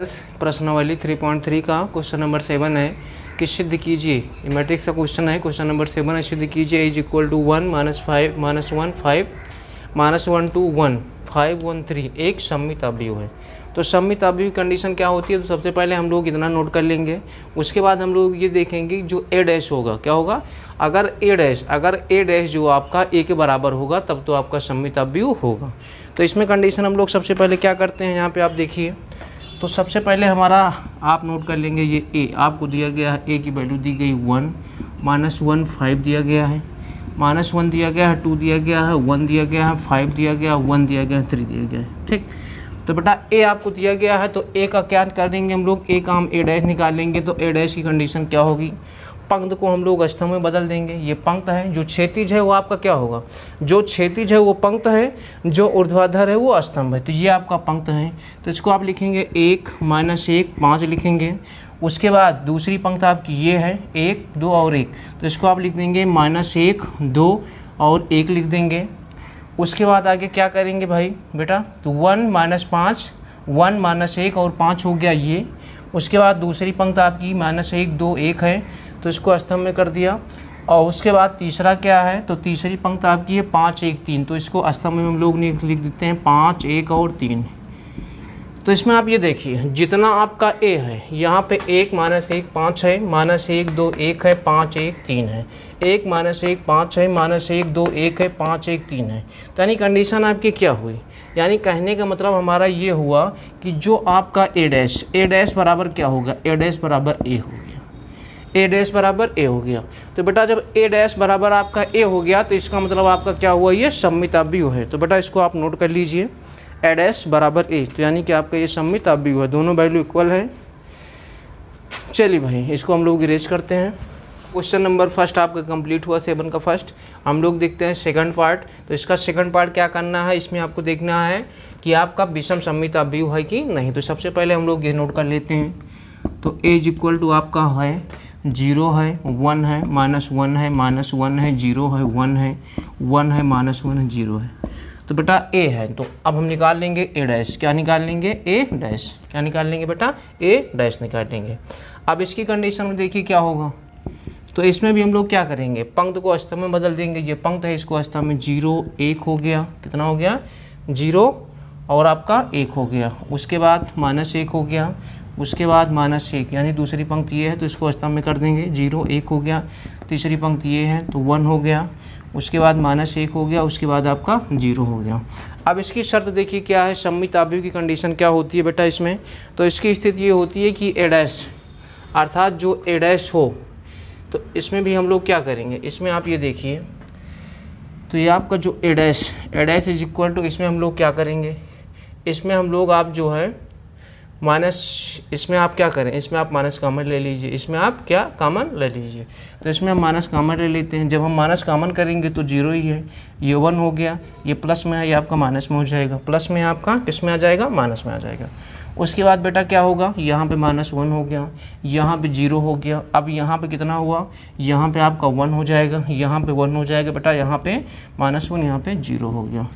प्रश्नावली 3.3 का question number 7 है कि सिद्ध कीजिए, मैट्रिक्स का क्वेश्चन है। क्वेश्चन नंबर 7 है, सिद्ध कीजिए इज इक्वल टू 1 -5 -1 5 -1 2 1 5 1 3 एक सममित अवयव है। तो सममित अवयव की कंडीशन क्या होती है? तो सबसे पहले हम लोग इतना नोट कर लेंगे, उसके बाद हम लोग ये देखेंगे जो ए डैश होगा क्या होगा। अगर ए डैश जो आपका ए के बराबर होगा तब तो आपका सममित अवयव होगा। तो इसमें कंडीशन हम लोग सबसे पहले क्या करते हैं, यहाँ पे आप देखिए। तो सबसे पहले हमारा आप नोट कर लेंगे, ये ए आपको दिया गया है, ए की वैल्यू दी गई 1 -1 5 दिया गया है, -1 दिया गया है, 2 दिया गया है, 1 दिया गया है, 5 दिया गया है, 1 दिया गया है, 3 दिया गया है। ठीक, तो बेटा ए आपको दिया गया है, तो ए का क्या करेंगे हम लोग, ए का हम ए डैश निकालेंगे। तो ए डैश की कंडीशन क्या होगी, पंक्त को हम लोग स्तंभ में बदल देंगे। ये पंक्त है, जो क्षैतिज है वो आपका क्या होगा, जो क्षैतिज है वो पंक्त है, जो ऊर्ध्वाधर है वो स्तंभ है। तो ये आपका पंक्त है, तो इसको आप लिखेंगे 1 -1 5 लिखेंगे। उसके बाद दूसरी पंक्त आपकी ये है 1 2 और 1, तो इसको आप लिख देंगे -1 2 और 1 लिख देंगे। उसके बाद आगे क्या करेंगे भाई बेटा, तो 1 -5 1 -1 और 5 हो गया ये। उसके बाद दूसरी पंक्त आपकी -1 2 1 है, तो इसको स्तंभ में कर दिया। और उसके बाद तीसरा क्या है, तो तीसरी पंक्त आपकी है 5 1 3, तो इसको स्तंभ में हम लोग लिख देते हैं 5 1 और 3। तो इसमें आप ये देखिए, जितना आपका ए है यहाँ पे 1 -1 5 है, -1 2 1 है, 5 1 3 है, 1 -1 5 है, -1 2 1 है, 5 1 3 है। तो यानी कंडीशन आपकी क्या हुई, यानी कहने का मतलब हमारा ये हुआ कि जो आपका ए डैश बराबर क्या होगा, ए डैश बराबर ए हो गया, ए डैश बराबर ए हो गया। तो बेटा जब ए डैश बराबर आपका ए हो गया तो इसका मतलब आपका क्या हुआ, ये सममित अवयव है। तो बेटा इसको आप नोट कर लीजिए, ए डैश बराबर ए, तो यानी कि आपका ये सममित अवयव है, दोनों वैल्यू इक्वल है। चलिए भाई इसको हम लोग इरेज करते हैं। क्वेश्चन नंबर फर्स्ट आपका कंप्लीट हुआ 7 का फर्स्ट। हम लोग देखते हैं सेकंड पार्ट। तो इसका सेकंड पार्ट क्या करना है, इसमें आपको देखना है कि आपका विषम सममित अवयव है कि नहीं। तो सबसे पहले हम लोग ये नोट कर लेते हैं। तो ए इज इक्वल टू आपका है 0 है, 1 है, -1 है, -1 है, 0 है, 1 है, 1 है, -1 है, 0 है। तो बेटा ए है, तो अब हम निकाल लेंगे ए डैश। क्या निकाल लेंगे, ए डैश। क्या निकाल लेंगे बेटा, ए डैश निकाल लेंगे। अब इसकी कंडीशन में देखिए क्या होगा। तो इसमें भी हम लोग क्या करेंगे, पंक्त को स्तंभ में बदल देंगे। ये पंक्त है, इसको स्तंभ में 0 1 हो गया, कितना हो गया 0 और आपका 1 हो गया। उसके बाद -1 हो गया, उसके बाद -1 यानी दूसरी पंक्ति ये है, तो इसको स्तंभ में कर देंगे, 0 1 हो गया। तीसरी पंक्ति ये है तो 1 हो गया, उसके बाद -1 हो गया, उसके बाद आपका 0 हो गया। अब इसकी शर्त देखिए क्या है, सममित अवयव की कंडीशन क्या होती है बेटा इसमें। तो इसकी स्थिति ये होती है कि ए डैश अर्थात जो ए डैश हो, तो इसमें भी हम लोग क्या करेंगे, इसमें आप ये देखिए, तो ये आपका जो ए डैश इज इक्वल टू, इसमें हम लोग क्या करेंगे, इसमें हम लोग आप जो है इसमें आप क्या करें, इसमें आप माइनस कॉमन ले लीजिए, इसमें आप क्या कॉमन ले लीजिए। तो इसमें हम माइनस कॉमन ले लेते हैं। जब हम माइनस कॉमन करेंगे तो 0 ही है, ये 1 हो गया, ये प्लस में है, ये आपका माइनस में हो जाएगा, प्लस में आपका किस में आ जाएगा, माइनस में आ जाएगा। उसके बाद बेटा क्या होगा, यहाँ पे -1 हो गया, यहाँ पे 0 हो गया। अब यहाँ पे कितना हुआ, यहाँ पे आपका 1 हो जाएगा, यहाँ पे 1 हो जाएगा बेटा, यहाँ पे -1, यहाँ पे 0 हो गया।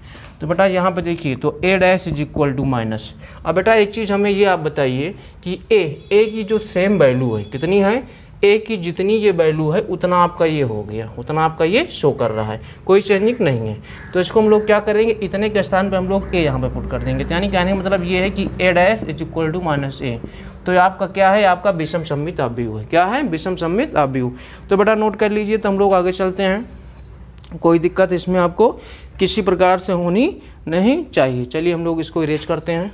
तो बेटा यहाँ पे देखिए, तो a dash is equal to minus. अब बेटा एक चीज़ हमें ये आप बताइए कि ए की जो सेम वैल्यू है कितनी है, ए की जितनी ये वैल्यू है उतना आपका ये हो गया, उतना आपका ये शो कर रहा है, कोई चेंजिंग नहीं है। तो इसको हम लोग क्या करेंगे, इतने के स्थान पे हम लोग ए यहाँ पे पुट कर देंगे। तो यानी कहने का मतलब ये है कि a dash is equal to -a। तो आपका क्या है, आपका विषम सममित अवयव है। क्या है, विषम सममित अवयव। तो बेटा नोट कर लीजिए। तो हम लोग आगे चलते हैं, कोई दिक्कत इसमें आपको किसी प्रकार से होनी नहीं चाहिए। चलिए हम लोग इसको इरेज करते हैं।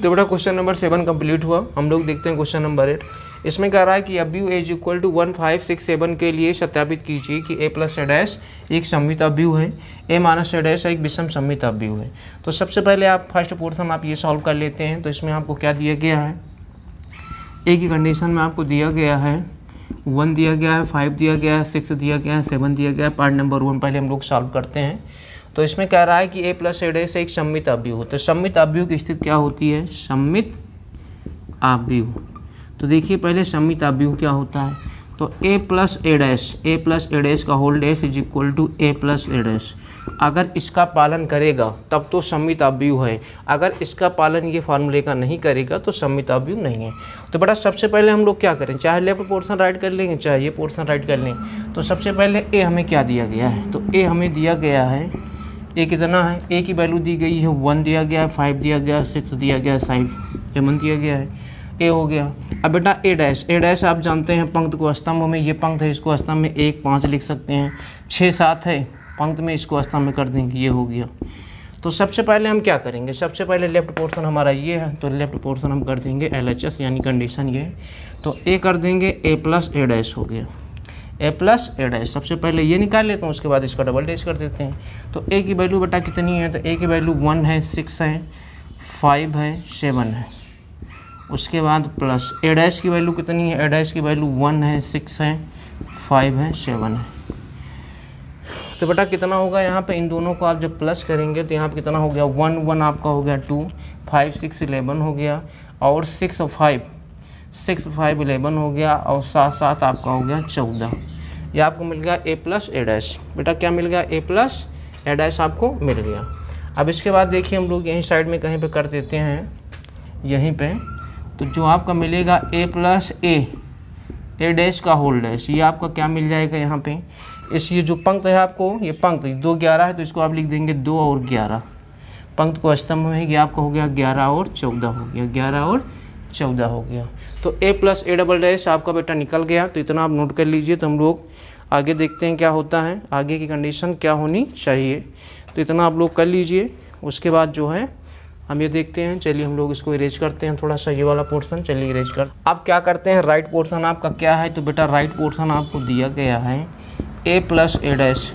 तो बेटा क्वेश्चन नंबर 7 कंप्लीट हुआ। हम लोग देखते हैं क्वेश्चन नंबर 8। इसमें कह रहा है कि अवयव ए इज इक्वल टू 1 5 6 7 के लिए सत्यापित कीजिए कि ए प्लस ए डैश एक सममित अवयव है, ए माइनस ए डैश एक विषम सममित अवयव है। तो सबसे पहले आप फर्स्ट पोर्शन आप ये सॉल्व कर लेते हैं। तो इसमें आपको क्या दिया गया है, ए की कंडीशन में आपको दिया गया है 1 दिया गया है, 5 दिया गया है, 6 दिया गया है, 7 दिया गया है। पार्ट नंबर 1 पहले हम लोग सॉल्व करते हैं। तो इसमें कह रहा है कि ए प्लस ए डैश एक सममित अवयव। तो सममित अवयव की स्थिति क्या होती है, सममित अवयव। तो देखिए पहले सममित अवयव क्या होता है। तो ए प्लस ए डैश का whole dash is equal to a plus a dash. अगर इसका पालन करेगा तब तो सममित अवयव है, अगर इसका पालन ये फार्मूले का नहीं करेगा तो सममित अवयव नहीं है। तो बेटा सबसे पहले हम लोग क्या करें, चाहे लेफ्ट पोर्शन राइट कर लेंगे चाहे ये पोर्शन राइट कर लें। तो सबसे पहले ए हमें क्या दिया गया है, तो ए हमें दिया गया है, ए कितना है, ए की वैल्यू दी गई है 1 दिया गया है, 5 दिया गया है, 6 दिया गया है, 7 दिया गया है, ए हो गया। अब बेटा ए डैश आप जानते हैं पंक्त को स्तंभ में, ये पंक्त है इसको स्तंभ में 1 5 लिख सकते हैं, 6 7 है पंक्त में, इसको स्तंभ में कर देंगे, ये हो गया। तो सबसे पहले हम क्या करेंगे, सबसे पहले लेफ्ट पोर्शन हमारा ये है, तो लेफ्ट पोर्शन हम कर देंगे LHS यानी कंडीशन ये, तो ए कर देंगे a प्लस ए डैश हो गया, a प्लस ए डैश। सबसे पहले ये निकाल लेते हैं, उसके बाद इसका डबल डैश कर देते हैं। तो a की वैल्यू बेटा कितनी है, तो a की वैल्यू 1 है, 6 है, 5 है, 7 है। उसके बाद प्लस ए डैश की वैल्यू कितनी है, ए डैश की वैल्यू 1 है, 6 है, 5 है, 7 है। तो बेटा कितना होगा यहाँ पे, इन दोनों को आप जब प्लस करेंगे तो यहाँ पे कितना हो गया, 1 1 आपका हो गया 2, 5 6 11 हो गया, और 6 और 5 11 हो गया, और 7 7 आपका हो गया 14। ये आपको मिल गया a प्लस ए डैश। बेटा क्या मिल गया, a प्लस ए डैश आपको मिल गया। अब इसके बाद देखिए हम लोग यहीं साइड में कहीं पे कर देते हैं, यहीं पे, तो जो आपका मिलेगा a प्लस ए डैश का होल डैश, ये आपका क्या मिल जाएगा यहाँ पे, इस ये जो पंक्त है आपको, ये पंक्त 2 11 है, तो इसको आप लिख देंगे 2 और 11, पंक्त को स्तंभ में ये आपका हो गया 11 और 14 हो गया, 11 और 14 हो गया। तो a plus A double dash आपका बेटा निकल गया। तो इतना आप नोट कर लीजिए, तो हम लोग आगे देखते हैं क्या होता है, आगे की कंडीशन क्या होनी चाहिए। तो इतना आप लोग कर लीजिए, उसके बाद जो है हम ये देखते हैं। चलिए हम लोग इसको इरेज करते हैं, थोड़ा सा ये वाला पोर्शन, चलिए इरेज कर। आप क्या करते हैं, राइट पोर्शन आपका क्या है, तो बेटा राइट पोर्शन आपको दिया गया है a प्लस ए डैश।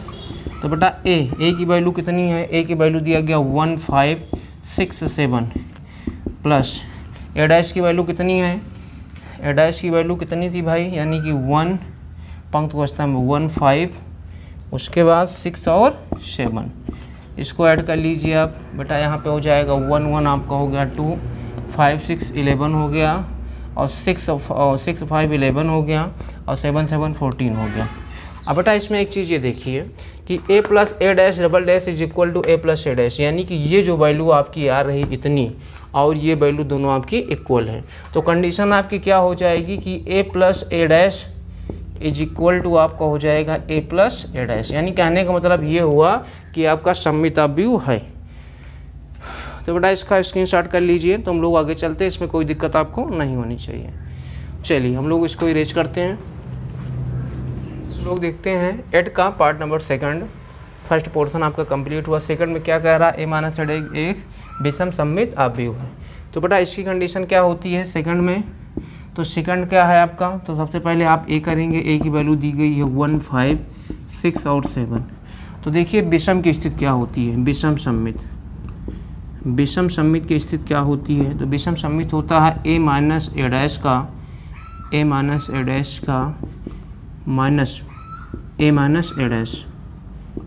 तो बेटा a की वैल्यू कितनी है, a की वैल्यू दिया गया 1 5 6 7, प्लस ए डैश की वैल्यू कितनी है, ए डैश की वैल्यू कितनी थी भाई, यानी कि 1 पंक्त को स्तंभ 1 5, उसके बाद 6 और 7, इसको ऐड कर लीजिए आप। बेटा यहाँ पे हो जाएगा 1 1 आपका हो गया 2, 5 6 11 हो गया, और 6 5 11 हो गया, और 7 7 14 हो गया। अब बेटा इसमें एक चीज़ ये देखिए कि a plus a dash double dash is equal to a plus a dash, यानी कि ये जो वैल्यू आपकी आ रही इतनी, और ये वैल्यू दोनों आपकी इक्वल है। तो कंडीशन आपकी क्या हो जाएगी कि a plus a dash is equal to आपका हो जाएगा a प्लस ए डैश, यानी कहने का मतलब ये हुआ कि आपका सममित अवयव है। तो बेटा इसका स्क्रीनशॉट कर लीजिए, तो हम लोग आगे चलते हैं, इसमें कोई दिक्कत आपको नहीं होनी चाहिए। चलिए हम लोग इसको इरेज करते हैं। हम लोग देखते हैं एड का पार्ट नंबर 2, फर्स्ट पोर्शन आपका कंप्लीट हुआ। सेकंड में क्या कह रहा है, a माइनस एक विषम सममित अवयव है। तो बेटा इसकी कंडीशन क्या होती है सेकंड में, तो सेकंड क्या है आपका, तो सबसे पहले आप a करेंगे, a की वैल्यू दी गई है 1 5 6 और 7। तो देखिए विषम की स्थिति क्या होती है, विषम सममित की स्थिति क्या होती है, तो विषम सममित होता है a माइनस ए डैश का minus a minus a dash,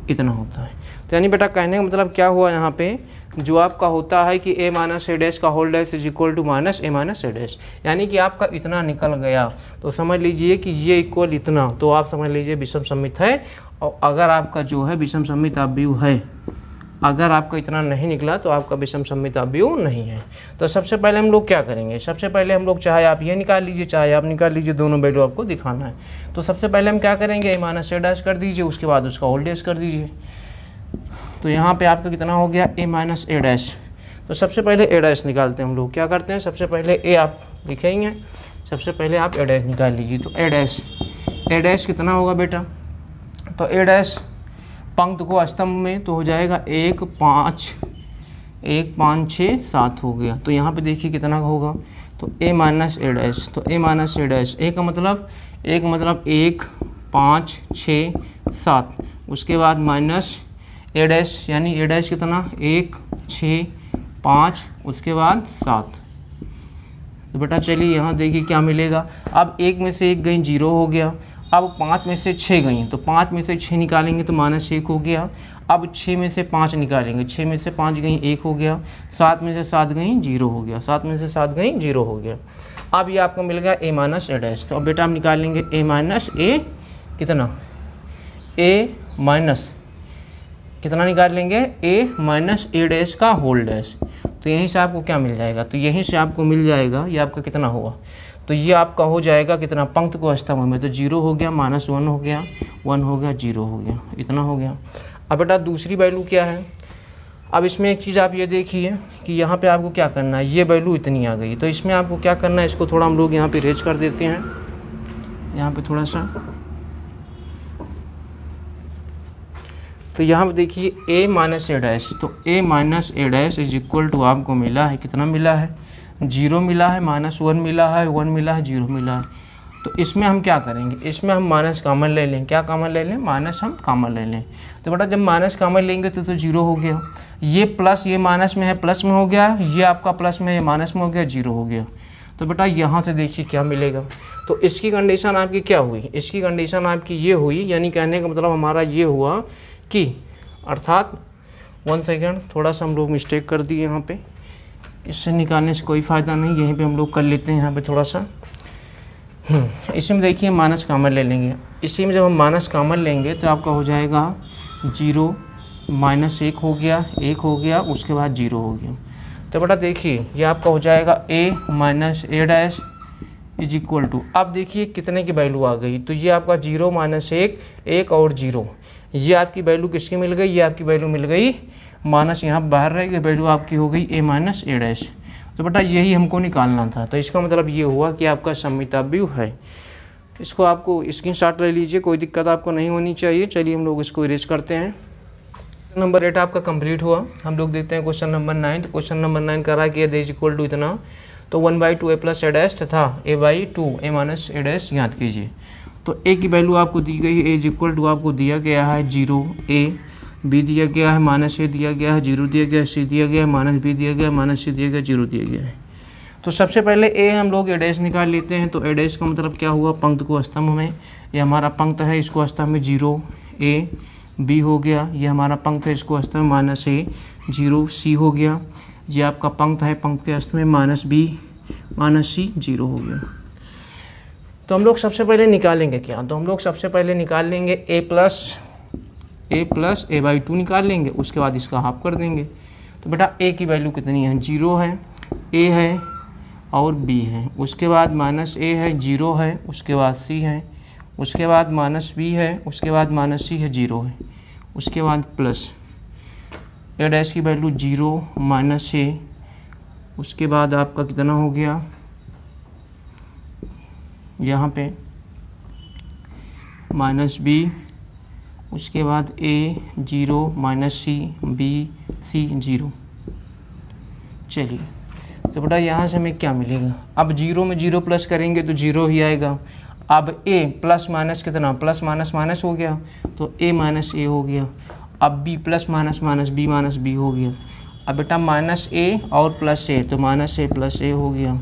इतना होता है। तो यानी बेटा कहने का मतलब क्या हुआ यहाँ पे, जो आपका होता है कि a माइनस ए डैश का whole dash is equal to minus a minus a dash, यानी कि आपका इतना निकल गया। तो समझ लीजिए कि ये इक्वल इतना, तो आप समझ लीजिए विषम सममित है। और अगर आपका जो है विषम सममित अवयव है, अगर आपका इतना नहीं निकला तो आपका विषम सममित अवयव नहीं है। तो सबसे पहले हम लोग क्या करेंगे, सबसे पहले हम लोग चाहे आप ये निकाल लीजिए चाहे आप निकाल लीजिए, दोनों वैल्यू आपको दिखाना है। तो सबसे पहले हम क्या करेंगे, a माइनस ए डैश कर दीजिए, उसके बाद उसका होल डैश कर दीजिए। तो यहाँ पे आपका कितना हो गया, a माइनस ए डैश। तो सबसे पहले ए डैश निकालते हैं हम लोग, क्या करते हैं, सबसे पहले a आप लिखेंगे, सबसे पहले आप ए डैश निकाल लीजिए। तो ए डैश कितना होगा बेटा, तो ए डैश पंक्त को स्तंभ में तो हो जाएगा 1 5 6 7 हो गया। तो यहाँ पे देखिए कितना होगा, तो a माइनस ए डैश, तो a minus a dash, a का मतलब 1 5 6 7, उसके बाद माइनस ए डैश, यानी ए डैश कितना 1 6 5, उसके बाद 7। तो बेटा चलिए यहाँ देखिए क्या मिलेगा। अब 1 में से 1 गई 0 हो गया, अब 5 में से 6 गई, तो 5 में से 6 निकालेंगे तो -1 हो गया। अब 6 में से 5 निकालेंगे, 6 में से 5 गई 1 हो गया, 7 में से 7 गई 0 हो गया, 7 में से 7 गई 0 हो गया। अब ये आपको मिल गया a माइनस ए डैश। तो अब बेटा हम निकालेंगे a माइनस ए कितना, a माइनस कितना निकाल लेंगे, a माइनस a डैश का होल डैश। तो यहीं से आपको क्या मिल जाएगा, तो यहीं से आपको मिल जाएगा ये आपका कितना होगा, तो ये आपका हो जाएगा कितना, पंक्त को स्तंभ में, तो 0 हो गया, -1 हो गया, 1 हो गया, 0 हो गया, इतना हो गया। अब बेटा दूसरी वैल्यू क्या है, अब इसमें एक चीज़ आप ये देखिए कि यहाँ पे आपको क्या करना है, ये वैल्यू इतनी आ गई, तो इसमें आपको क्या करना है, इसको थोड़ा हम लोग यहाँ पे रेज कर देते हैं, यहाँ पे थोड़ा सा। तो यहाँ पे देखिए a माइनस ए डैश, तो a minus a dash is equal to आपको मिला है, कितना मिला है, 0 मिला है, -1 मिला है, 1 मिला है, 0 मिला है। तो इसमें हम क्या करेंगे, इसमें हम माइनस कॉमन ले लें, क्या कॉमन ले लें, माइनस हम कॉमन ले लें। तो बेटा जब माइनस कॉमन लेंगे तो 0 हो गया, ये प्लस ये माइनस में है, प्लस में हो गया, ये आपका प्लस में है, माइनस में हो गया, 0 हो गया। तो बेटा यहाँ से देखिए क्या मिलेगा, तो इसकी कंडीशन आपकी क्या हुई, इसकी कंडीशन आपकी ये हुई, यानी कहने का मतलब हमारा ये हुआ कि अर्थात 1 सेकेंड, थोड़ा सा हम लोग मिस्टेक कर दिए यहाँ पे, इससे निकालने से कोई फ़ायदा नहीं, यहीं पे हम लोग कर लेते हैं यहाँ पे थोड़ा सा। इसमें देखिए माइनस कॉमन ले लेंगे, इसी में जब हम माइनस कॉमन लेंगे तो आपका हो जाएगा 0 -1 हो गया, 1 हो गया, उसके बाद 0 हो गया। तो बेटा देखिए ये आपका हो जाएगा a minus a dash is equal to, अब देखिए कितने की वैल्यू आ गई, तो ये आपका 0 -1, 1 और 0, ये आपकी वैल्यू किसकी मिल गई, ये आपकी वैल्यू मिल गई, माइनस यहाँ बाहर रहेगी, वैल्यू आपकी हो गई a माइनस ए डैश। तो बेटा यही हमको निकालना था, तो इसका मतलब ये हुआ कि आपका सममिताव्यु है। इसको आपको स्क्रीनशॉट ले लीजिए, कोई दिक्कत आपको नहीं होनी चाहिए। चलिए हम लोग इसको इरेज करते हैं। नंबर 8 आपका कंप्लीट हुआ। हम लोग देखते हैं क्वेश्चन नंबर 9। तो क्वेश्चन नंबर 9 कर रहा है कि ए इज इक्वल टू इतना, तो 1/2 a प्लस ए डैश तथा a/2 a minus a dash याद कीजिए। तो a की वैल्यू आपको दी गई है, इज इक्वल टू आपको दिया गया है 0 a, b दिया गया है, -a दिया गया है, 0 दिया गया है, c दिया गया है, -b दिया गया है, -c दिया गया है, 0 दिया गया है। तो सबसे पहले a हम लोग a डैश निकाल लेते हैं। तो a डैश का मतलब क्या हुआ, पंक्त को स्तंभ में, ये हमारा पंक्त है, इसको स्तंभ में 0 a, b हो गया, ये हमारा पंक्त है, इसको स्तंभ में -a 0 c हो गया, ये आपका पंक्त है, पंक्त के स्तंभ में -b -c 0 हो गया। तो हम लोग सबसे पहले निकालेंगे क्या, तो हम लोग सबसे पहले निकाल लेंगे a प्लस a/2 निकाल लेंगे, उसके बाद इसका हाफ कर देंगे। तो बेटा a की वैल्यू कितनी है, 0 है, a है और b है, उसके बाद -a है, 0 है, उसके बाद c है, उसके बाद -b है, उसके बाद -c है, 0 है, उसके बाद प्लस a डैश की वैल्यू 0 -a, उसके बाद आपका कितना हो गया यहाँ पे -b, उसके बाद a 0 -c b c 0। चलिए तो बेटा यहाँ से हमें क्या मिलेगा, अब 0 में 0 प्लस करेंगे तो 0 ही आएगा। अब a प्लस माइनस कितना, प्लस माइनस माइनस हो गया, तो a माइनस ए हो गया। अब b plus minus minus b minus b हो गया। अब बेटा -a और प्लस a, तो -a प्लस a हो गया।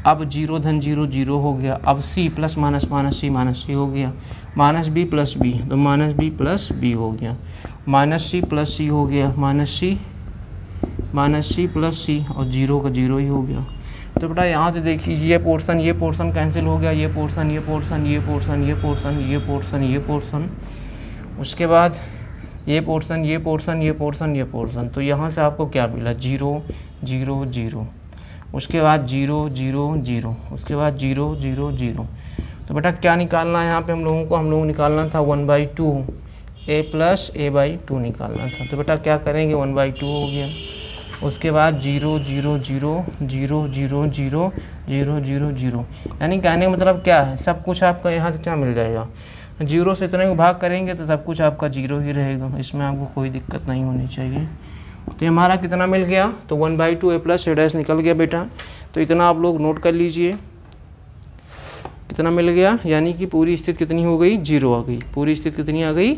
अब 0 धन 0 0 हो गया। अब c plus minus minus c minus c हो गया, -b प्लस b, तो -b प्लस b हो गया, -c प्लस c हो गया, -c प्लस c, और 0 का 0 ही हो गया। तो बेटा यहाँ से देखिए ये पोर्शन कैंसिल हो गया, ये पोर्शन, ये पोर्शन, ये पोर्शन, ये पोर्शन, ये पोर्शन, ये पोर्शन, उसके बाद ये पोर्शन, ये पोर्शन, ये पोर्शन, ये पोर्शन। तो यहाँ से आपको क्या मिला, 0 0 0, उसके बाद 0 0 0, उसके बाद 0 0 0। तो बेटा क्या निकालना है यहाँ पे हम लोगों को, हम लोगों को निकालना था 1/2 a प्लस a/2 निकालना था। तो बेटा क्या करेंगे, 1/2 हो गया, उसके बाद 0 0 0 0 0 0 0 0 0, यानी कहने का मतलब क्या है, सब कुछ आपका यहाँ से क्या मिल जाएगा, 0 से इतने को भाग करेंगे तो सब कुछ आपका 0 ही रहेगा, इसमें आपको कोई दिक्कत नहीं होनी चाहिए। तो हमारा कितना मिल गया, तो 1/2 a प्लस ए डैश निकल गया बेटा। तो इतना आप लोग नोट कर लीजिए, कितना मिल गया, यानी कि पूरी स्थिति कितनी हो गई, 0 आ गई, पूरी स्थिति कितनी आ गई,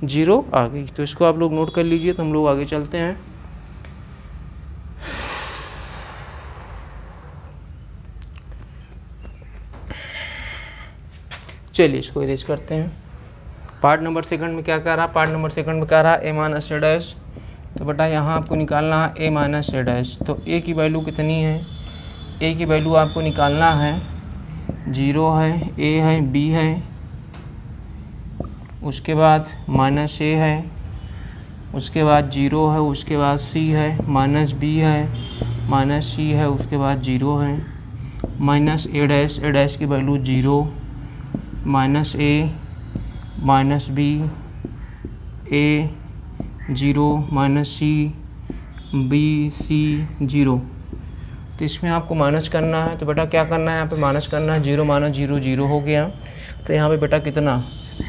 0 आ गई। तो इसको आप लोग नोट कर लीजिए। तो हम लोग आगे चलते हैं। चलिए इसको इरेज करते हैं। पार्ट नंबर सेकंड में क्या कह रहा, पार्ट नंबर सेकंड में कह रहा a माइनस ए डैश। तो बेटा यहाँ आपको निकालना है a माइनस ए डैश। तो a की वैल्यू कितनी है, a की वैल्यू आपको निकालना है 0 है, a है, b है, उसके बाद -a है, उसके बाद 0 है, उसके बाद C है, माइनस B है, माइनस C है, उसके बाद 0 है, माइनस A डैश की value 0, minus A, minus B, A 0, minus C, B, C 0। तो इसमें आपको माइनस करना है, तो बेटा क्या करना है, यहाँ पे माइनस करना है, 0 माइनस 0 0 हो गया। तो यहाँ पे बेटा कितना,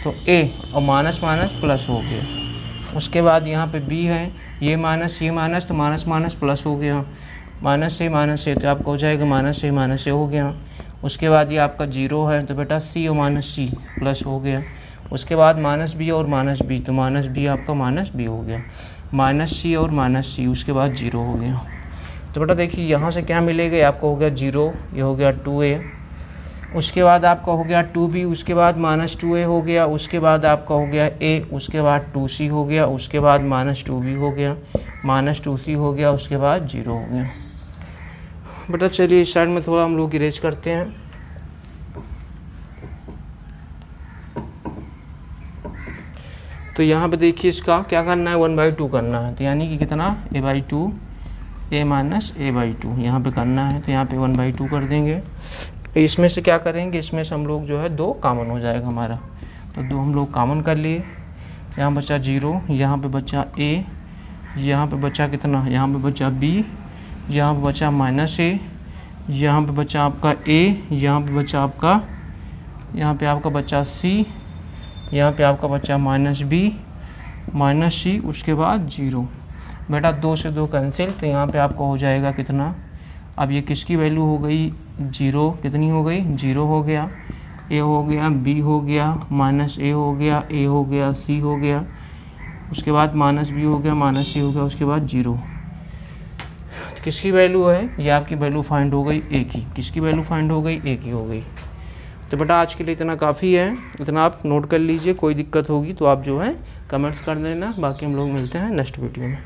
तो A और माइनस माइनस प्लस हो गया। उसके बाद यहाँ पे B है, ये माइनस तो माइनस माइनस प्लस हो गया, माइनस से तो आपका हो जाएगा माइनस से हो गया। उसके बाद ये आपका 0 है, तो बेटा C और माइनस C प्लस हो गया। उसके बाद माइनस B और माइनस B, तो माइनस B आपका माइनस B हो गया, माइनस C और माइनस C, उसके बाद 0 हो गया। तो बेटा देखिए यहाँ से क्या मिलेगा, ये आपका हो गया 0, ये हो गया 2A, उसके बाद आपका हो गया 2B, उसके बाद माइनस 2A हो गया, उसके बाद आपका हो गया A, उसके बाद 2C हो गया, उसके बाद माइनस 2B हो गया, माइनस 2C हो गया, उसके बाद 0 हो गया। बेटा चलिए इस साइड में थोड़ा हम लोग इरेज करते हैं। तो यहाँ पे देखिए इसका क्या करना है, 1/2 करना है, तो यानी कि कितना, A/2, A माइनस A/2 यहाँ पे करना है। तो यहाँ पे 1/2 कर देंगे। इसमें से क्या करेंगे, इसमें से हम लोग जो है 2 कॉमन हो जाएगा हमारा, तो 2 हम लोग कॉमन कर लिए। यहाँ बचा 0, यहाँ पे बचा A, यहाँ पे बचा कितना, यहाँ पे बचा B, यहाँ पे बचा माइनस A, यहाँ पे बचा आपका A, यहाँ पे बचा आपका, यहाँ पे आपका बचा C, यहाँ पे आपका बचा माइनस B, माइनस C, उसके बाद 0। बेटा 2 से 2 कैंसिल, तो यहाँ पे आपका हो जाएगा कितना, अब ये किसकी वैल्यू हो गई, 0, कितनी हो गई, 0 हो गया, A हो गया, B हो गया, माइनस A हो गया, A हो गया, C हो गया, उसके बाद माइनस B हो गया, माइनस C हो गया, उसके बाद 0। तो किसकी वैल्यू है, ये आपकी वैल्यू फाइंड हो गई A की, किसकी वैल्यू फाइंड हो गई, A की हो गई। तो बेटा आज के लिए इतना काफ़ी है, इतना आप नोट कर लीजिए, कोई दिक्कत होगी तो आप जो है कमेंट्स कर देना, बाकी हम लोग मिलते हैं नेक्स्ट वीडियो में।